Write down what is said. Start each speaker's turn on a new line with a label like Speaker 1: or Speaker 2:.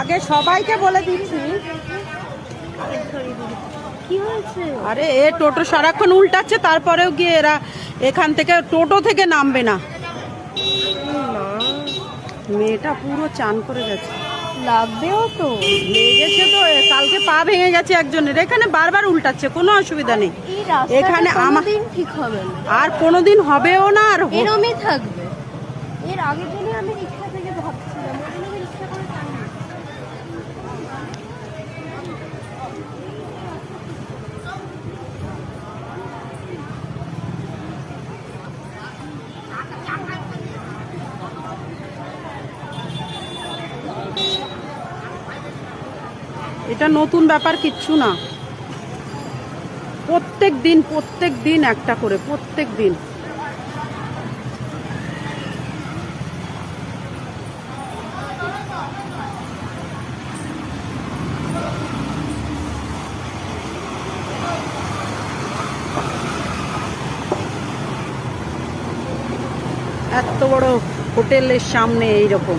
Speaker 1: আগে সবাইকে বলে দিচ্ছি।
Speaker 2: কি হয়েছে?
Speaker 1: আরে এ টোটো সারাক্ষণ উল্টাচ্ছে, তারপরেও গিয়ে এরা এখান থেকে টোটো থেকে নামবে না। মেয়েটা পুরো চান করে গেছে।
Speaker 2: লাগবেও তো।
Speaker 1: লেগেছে তো, কালকে পা ভেঙে গেছে একজনের। এখানে বারবার উল্টাচ্ছে, কোনো অসুবিধা নেই। এখানে আমার
Speaker 2: ঠিক হবে না,
Speaker 1: আর কোনোদিন হবেও না, আর
Speaker 2: এরমই থাকবে। এর আগের দিনে আমি রিক্সা থেকে ভাবছিলাম, ওই জন্য আমি রিক্সা করে যাইনি।
Speaker 1: এটা নতুন ব্যাপার কিচ্ছু না। প্রত্যেক দিন একটা করে, প্রত্যেক দিন। এত বড় হোটেলের সামনে এইরকম।